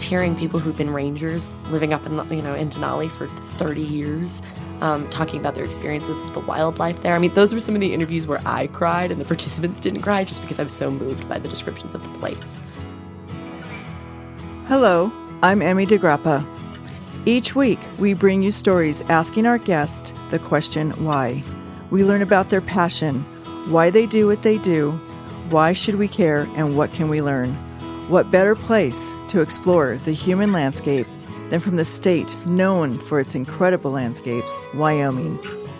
just hearing people who've been rangers living up in Denali for 30 years, talking about their experiences with the wildlife there. I mean, those were some of the interviews where I cried and the participants didn't cry just because I was so moved by the descriptions of the place. Hello, I'm Emmy DeGrappa. Each week, we bring you stories asking our guests the question, why? We learn about their passion, why they do what they do, why should we care, and what can we learn? What better place to explore the human landscape than from the state known for its incredible landscapes, Wyoming?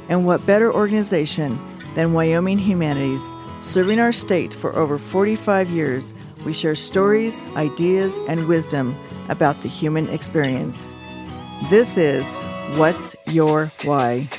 And what better organization than Wyoming Humanities? Serving our state for over 45 years, we share stories, ideas, and wisdom about the human experience. This is What's Your Why?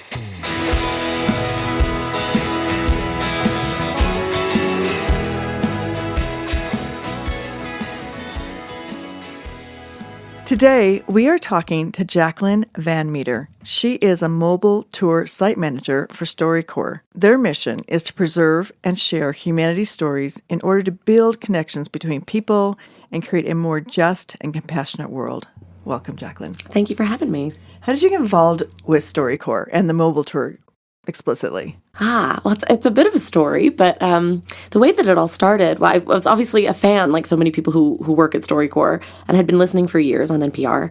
Today, we are talking to Jacqueline Van Meter. She is a mobile tour site manager for StoryCorps. Their mission is to preserve and share humanities stories in order to build connections between people and create a more just and compassionate world. Welcome, Jacqueline. Thank you for having me. How did you get involved with StoryCorps and the mobile tour explicitly? Well, it's a bit of a story, but the way that it all started, well, I was obviously a fan, like so many people who work at StoryCorps, and had been listening for years on NPR.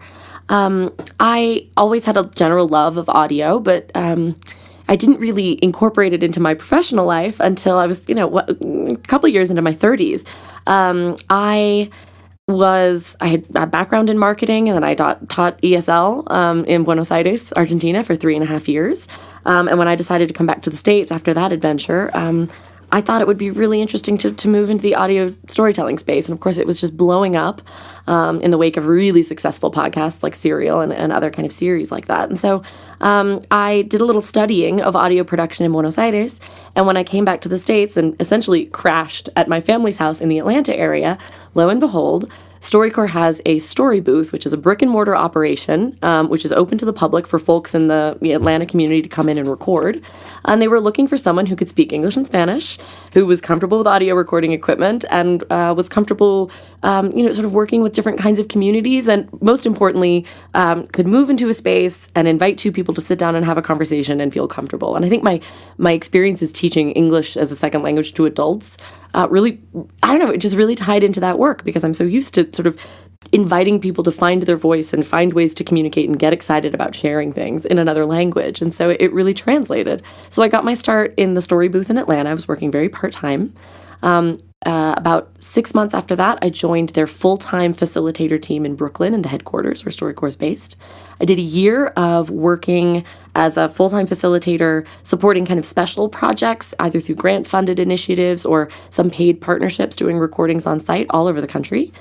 I always had a general love of audio, but I didn't really incorporate it into my professional life until I was, a couple of years into my 30s. I had a background in marketing, and then I taught ESL in Buenos Aires, Argentina, for 3.5 years. And when I decided to come back to the States after that adventure, I thought it would be really interesting to move into the audio storytelling space. And of course, it was just blowing up in the wake of really successful podcasts like Serial and other kind of series like that. And so I did a little studying of audio production in Buenos Aires. And when I came back to the States and essentially crashed at my family's house in the Atlanta area, lo and behold, StoryCorps has a story booth, which is a brick and mortar operation, which is open to the public for folks in the Atlanta community to come in and record. And they were looking for someone who could speak English and Spanish, who was comfortable with audio recording equipment, and was comfortable, sort of working with different kinds of communities, and most importantly, could move into a space and invite two people to sit down and have a conversation and feel comfortable. And I think my experiences teaching English as a second language to adults it just really tied into that work, because I'm so used to sort of inviting people to find their voice and find ways to communicate and get excited about sharing things in another language. And so it really translated. So I got my start in the story booth in Atlanta. I was working very part-time. About 6 months after that, I joined their full-time facilitator team in Brooklyn, in the headquarters where StoryCorps is based. I did a year of working as a full-time facilitator, supporting kind of special projects, either through grant-funded initiatives or some paid partnerships, doing recordings on site all over the country.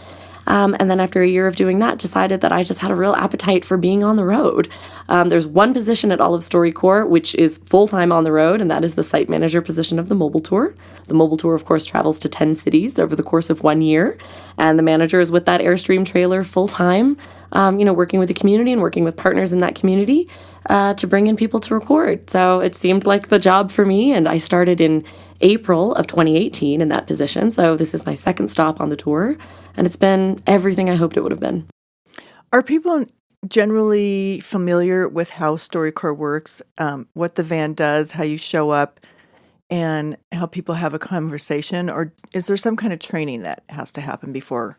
And then after a year of doing that, decided that I just had a real appetite for being on the road. There's one position at all of StoryCorps, which is full-time on the road, and that is the site manager position of the mobile tour. The mobile tour, of course, travels to 10 cities over the course of 1 year, and the manager is with that Airstream trailer full-time, working with the community and working with partners in that community to bring in people to record. So it seemed like the job for me, and I started in April of 2018 in that position. So this is my second stop on the tour, and it's been everything I hoped it would have been. Are people generally familiar with how StoryCorps works, what the van does, how you show up, and how people have a conversation? Or is there some kind of training that has to happen before?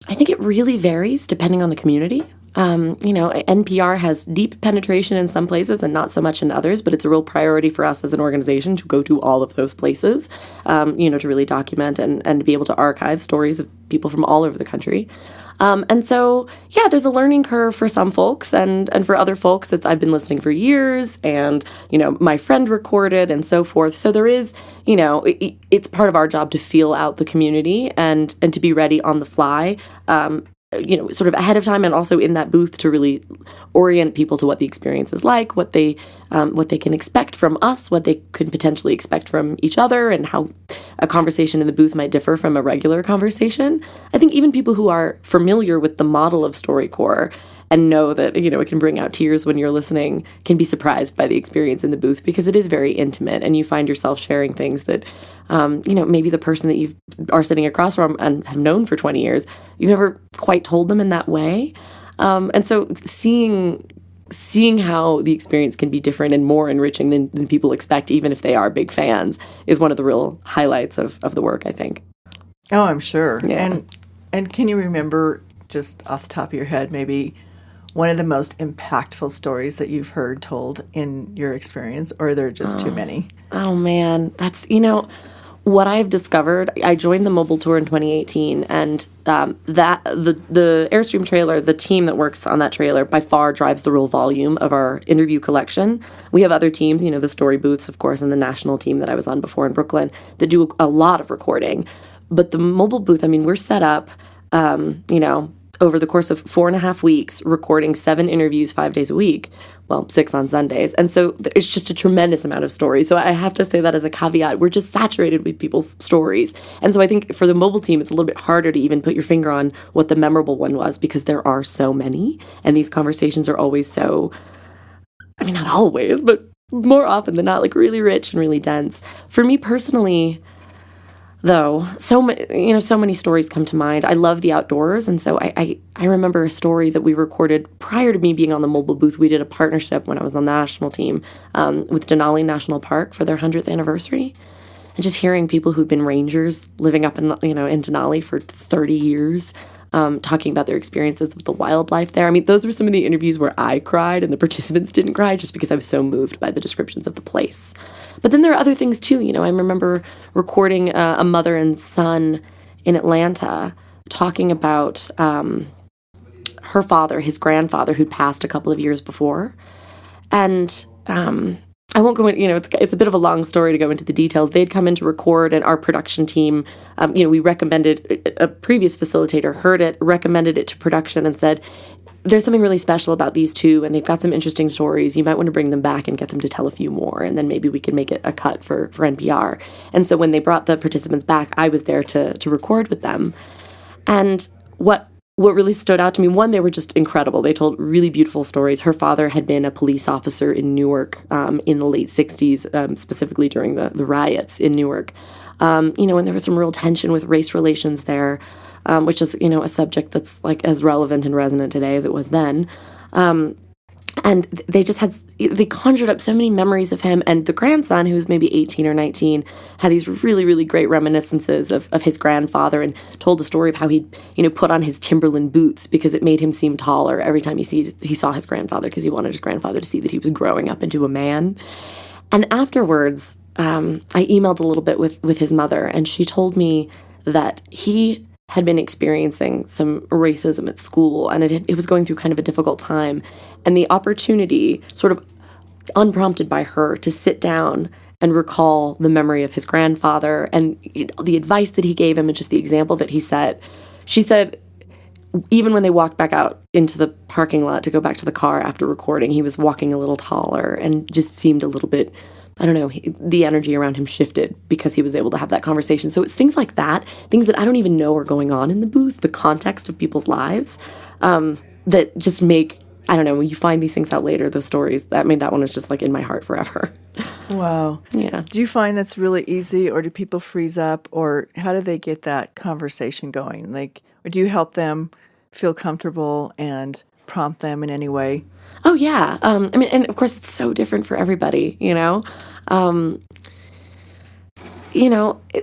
I think it really varies depending on the community. NPR has deep penetration in some places and not so much in others, but it's a real priority for us as an organization to go to all of those places, to really document and to be able to archive stories of people from all over the country. And so, there's a learning curve for some folks, and for other folks, I've been listening for years, and, my friend recorded and so forth. So there is, it's part of our job to feel out the community and to be ready on the fly, sort of ahead of time, and also in that booth to really orient people to what the experience is like, what they can expect from us, what they could potentially expect from each other, and how a conversation in the booth might differ from a regular conversation. I think even people who are familiar with the model of StoryCorps and know that, it can bring out tears when you're listening, can be surprised by the experience in the booth, because it is very intimate, and you find yourself sharing things that, maybe the person that you are sitting across from and have known for 20 years, you've never quite told them in that way. And so seeing how the experience can be different and more enriching than people expect, even if they are big fans, is one of the real highlights of the work, I think. Oh, I'm sure. Yeah. And can you remember, just off the top of your head, maybe one of the most impactful stories that you've heard told in your experience, or are there just too many? Oh, man. That's, what I've discovered, I joined the mobile tour in 2018, and the Airstream trailer, the team that works on that trailer, by far drives the real volume of our interview collection. We have other teams, the story booths, of course, and the national team that I was on before in Brooklyn, that do a lot of recording. But the mobile booth, we're set up, over the course of 4.5 weeks, recording 7 interviews 5 days a week. Well, 6 on Sundays. And so it's just a tremendous amount of stories. So I have to say that as a caveat. We're just saturated with people's stories. And so I think for the mobile team, it's a little bit harder to even put your finger on what the memorable one was, because there are so many. And these conversations are always so, not always, but more often than not, like really rich and really dense. For me personally, though, so many stories come to mind. I love the outdoors, and so I remember a story that we recorded prior to me being on the mobile booth. We did a partnership when I was on the national team with Denali National Park for their 100th anniversary, and just hearing people who'd been rangers living up in Denali for 30 years. Talking about their experiences with the wildlife there. Those were some of the interviews where I cried and the participants didn't cry, just because I was so moved by the descriptions of the place. But then there are other things too. I remember recording a mother and son in Atlanta talking about her father, his grandfather, who'd passed a couple of years before. And I won't go in, it's a bit of a long story to go into the details. They'd come in to record, and our production team, we recommended, a previous facilitator heard it, recommended it to production and said, there's something really special about these two, and they've got some interesting stories. You might want to bring them back and get them to tell a few more, and then maybe we could make it a cut for NPR. And so when they brought the participants back, I was there to record with them. And what really stood out to me, one, they were just incredible. They told really beautiful stories. Her father had been a police officer in Newark in the late 60s, specifically during the riots in Newark. And there was some real tension with race relations there, which is, a subject that's like as relevant and resonant today as it was then. And they conjured up so many memories of him. And the grandson, who was maybe 18 or 19, had these really, really great reminiscences of his grandfather, and told the story of how he'd, put on his Timberland boots because it made him seem taller every time he saw his grandfather, because he wanted his grandfather to see that he was growing up into a man. And afterwards, I emailed a little bit with his mother, and she told me that he had been experiencing some racism at school, and it was going through kind of a difficult time. And the opportunity, sort of unprompted by her, to sit down and recall the memory of his grandfather and the advice that he gave him, and just the example that he set. She said, even when they walked back out into the parking lot to go back to the car after recording, he was walking a little taller and just seemed a little bit, I don't know, the energy around him shifted because he was able to have that conversation. So it's things like that, things that I don't even know are going on in the booth, the context of people's lives, that just make, I don't know, when you find these things out later, those stories, that one was just like in my heart forever. Wow. Yeah. Do you find that's really easy, or do people freeze up, or how do they get that conversation going? Like, or do you help them feel comfortable and prompt them in any way? Oh, yeah. And of course, it's so different for everybody,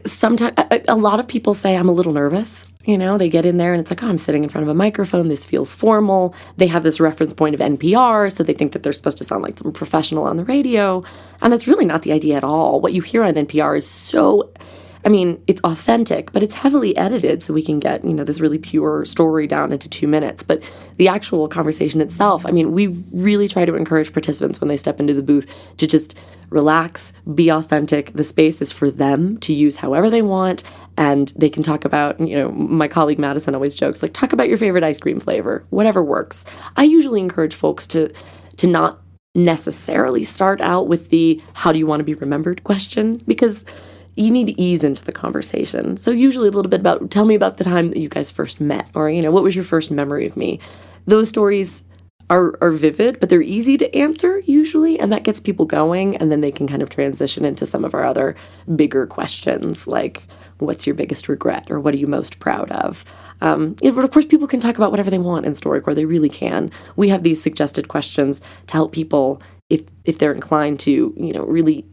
sometimes a lot of people say I'm a little nervous. They get in there and it's like, oh, I'm sitting in front of a microphone. This feels formal. They have this reference point of NPR, so they think that they're supposed to sound like some professional on the radio. And that's really not the idea at all. What you hear on NPR is so, it's authentic, but it's heavily edited so we can get, this really pure story down into 2 minutes. But the actual conversation itself, we really try to encourage participants when they step into the booth to just relax, be authentic. The space is for them to use however they want, and they can talk about, my colleague Madison always jokes, like, talk about your favorite ice cream flavor, whatever works. I usually encourage folks to not necessarily start out with the how do you want to be remembered question, because you need to ease into the conversation. So usually a little bit about, tell me about the time that you guys first met, or, what was your first memory of me? Those stories are vivid, but they're easy to answer usually, and that gets people going, and then they can kind of transition into some of our other bigger questions, like what's your biggest regret, or what are you most proud of? But of course, people can talk about whatever they want in StoryCorps. They really can. We have these suggested questions to help people, if they're inclined to, really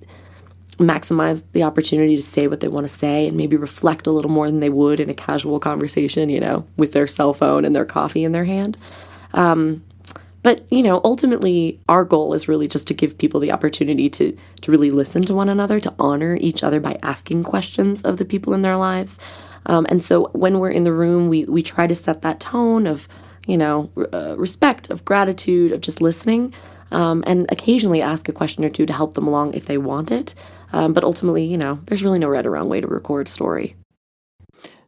maximize the opportunity to say what they want to say and maybe reflect a little more than they would in a casual conversation, with their cell phone and their coffee in their hand. But, ultimately, our goal is really just to give people the opportunity to really listen to one another, to honor each other by asking questions of the people in their lives. And so when we're in the room, we try to set that tone of, respect, of gratitude, of just listening, and occasionally ask a question or two to help them along if they want it. But ultimately, there's really no right or wrong way to record story.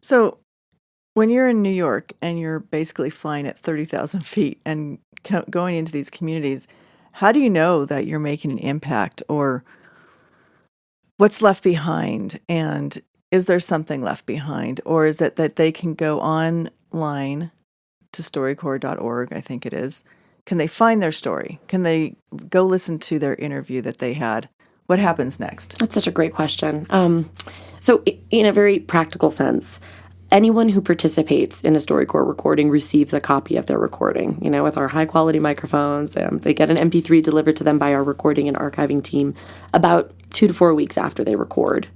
So when you're in New York and you're basically flying at 30,000 feet and going into these communities, how do you know that you're making an impact, or what's left behind? And is there something left behind? Or is it that they can go online to StoryCorps.org, I think it is. Can they find their story? Can they go listen to their interview that they had? What happens next? That's such a great question. So in a very practical sense, anyone who participates in a StoryCorps recording receives a copy of their recording, with our high quality microphones. They get an MP3 delivered to them by our recording and archiving team about 2 to 4 weeks after they record.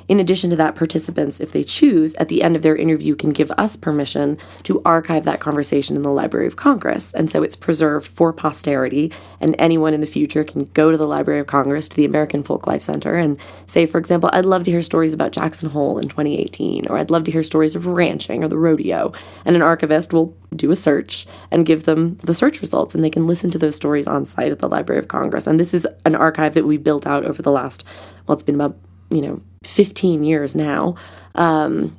In addition to that, participants, if they choose, at the end of their interview can give us permission to archive that conversation in the Library of Congress. And so it's preserved for posterity, and anyone in the future can go to the Library of Congress, to the American Folklife Center, and say, for example, I'd love to hear stories about Jackson Hole in 2018, or I'd love to hear stories of ranching or the rodeo. And an archivist will do a search and give them the search results, and they can listen to those stories on site at the Library of Congress. And this is an archive that we built out over the last, it's been about 15 years now, and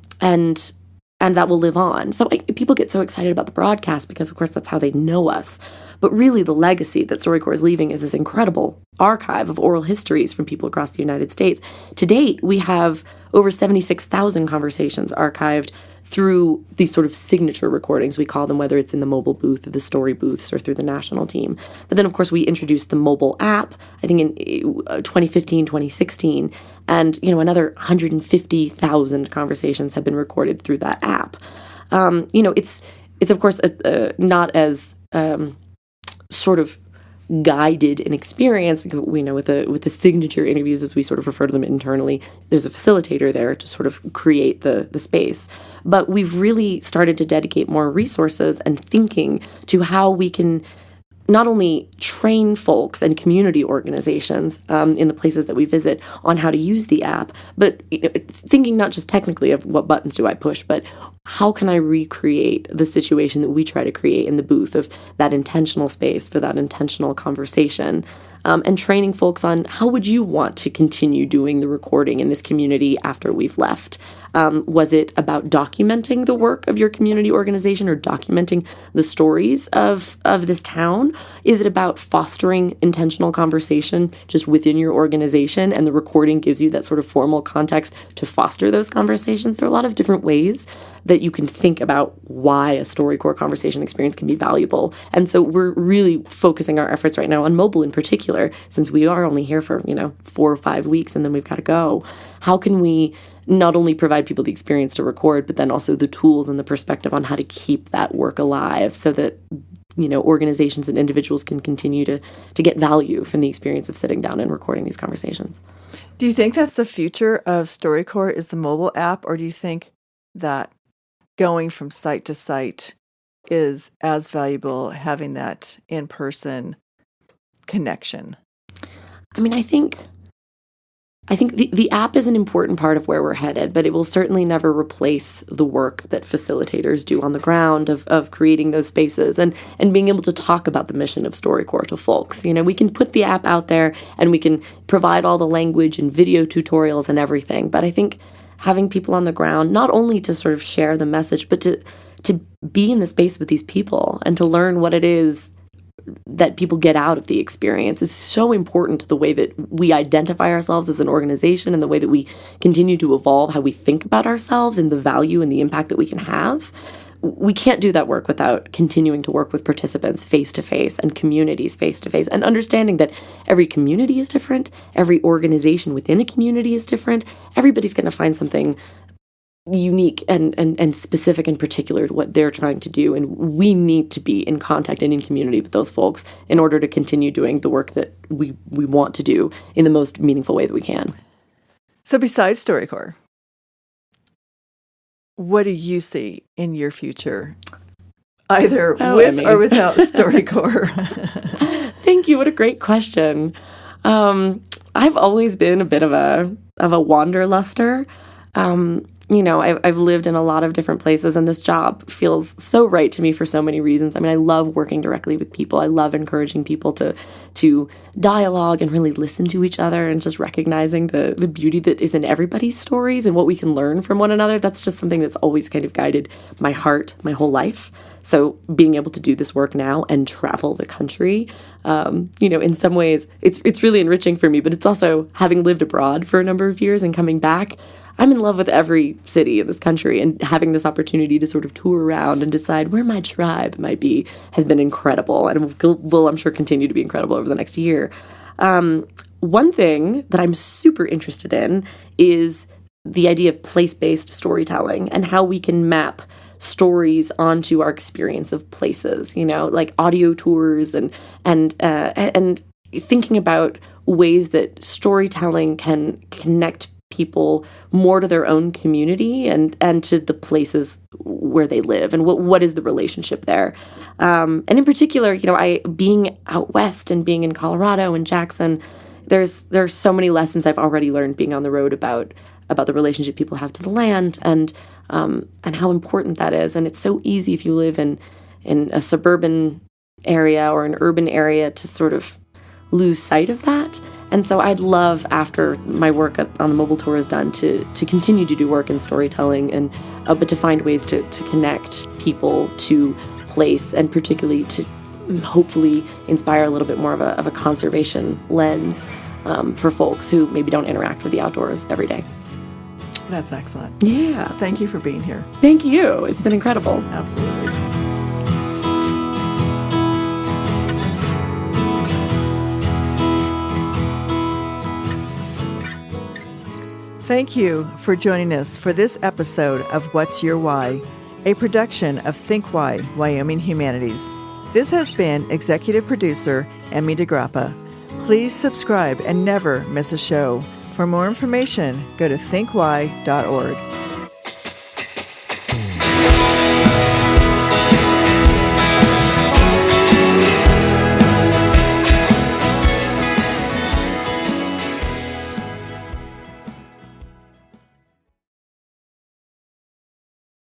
that will live on. So people get so excited about the broadcast because, of course, that's how they know us. But really, the legacy that StoryCorps is leaving is this incredible archive of oral histories from people across the United States. To date, we have over 76,000 conversations archived through these sort of signature recordings, we call them, whether it's in the mobile booth or the story booths or through the national team. But then, of course, we introduced the mobile app, I think in 2015, 2016, and, another 150,000 conversations have been recorded through that app. It's of course, not as sort of guided an experience. We know with the signature interviews, as we sort of refer to them internally, there's a facilitator there to sort of create the space. But we've really started to dedicate more resources and thinking to how we can not only train folks and community organizations in the places that we visit on how to use the app, but thinking not just technically of what buttons do I push, but how can I recreate the situation that we try to create in the booth of that intentional space for that intentional conversation, and training folks on how would you want to continue doing the recording in this community after we've left. Was it about documenting the work of your community organization or documenting the stories of this town? Is it about fostering intentional conversation just within your organization, and the recording gives you that sort of formal context to foster those conversations? There are a lot of different ways that you can think about why a StoryCorps conversation experience can be valuable. And so we're really focusing our efforts right now on mobile in particular, since we are only here for, 4 or 5 weeks and then we've got to go. How can we not only provide people the experience to record, but then also the tools and the perspective on how to keep that work alive so that, organizations and individuals can continue to get value from the experience of sitting down and recording these conversations. Do you think that's the future of StoryCorps, is the mobile app, or do you think that going from site to site is as valuable, having that in-person connection? I think the app is an important part of where we're headed, but it will certainly never replace the work that facilitators do on the ground of creating those spaces and being able to talk about the mission of StoryCorps to folks. We can put the app out there and we can provide all the language and video tutorials and everything, but I think having people on the ground, not only to sort of share the message, but to be in the space with these people and to learn what it is that people get out of the experience is so important to the way that we identify ourselves as an organization and the way that we continue to evolve how we think about ourselves and the value and the impact that we can have. we can't do that work without continuing to work with participants face-to-face and communities face-to-face, and understanding that every community is different, every organization within a community is different. Everybody's going to find something unique and specific and particular to what they're trying to do. And we need to be in contact and in community with those folks in order to continue doing the work that we want to do in the most meaningful way that we can. So besides StoryCorps, what do you see in your future, either with Emmy. or without StoryCorps? Thank you. What a great question. I've always been a bit of a wanderluster. I've lived in a lot of different places, and this job feels so right to me for so many reasons. I mean, I love working directly with people. I love encouraging people to dialogue and really listen to each other, and just recognizing the beauty that is in everybody's stories and what we can learn from one another. That's just something that's always kind of guided my heart my whole life. So being able to do this work now and travel the country, in some ways, it's really enriching for me, but it's also, having lived abroad for a number of years and coming back, I'm in love with every city in this country, and having this opportunity to sort of tour around and decide where my tribe might be has been incredible, and will, I'm sure, continue to be incredible over the next year. One thing that I'm super interested in is the idea of place-based storytelling and how we can map stories onto our experience of places, like audio tours and thinking about ways that storytelling can connect people more to their own community and to the places where they live, and what is the relationship there. And in particular, I being out west and being in Colorado and Jackson, there's so many lessons I've already learned being on the road about the relationship people have to the land and how important that is. And it's so easy if you live in a suburban area or an urban area to sort of lose sight of that. And so I'd love, after my work on the mobile tour is done, to continue to do work in storytelling, and but to find ways to connect people to place, and particularly to hopefully inspire a little bit more of a conservation lens for folks who maybe don't interact with the outdoors every day. That's excellent. Yeah. Thank you for being here. Thank you. It's been incredible. Absolutely. Thank you for joining us for this episode of What's Your Why, a production of Think Why, Wyoming Humanities. This has been executive producer Emmy DeGrappa. Please subscribe and never miss a show. For more information, go to thinkwhy.org.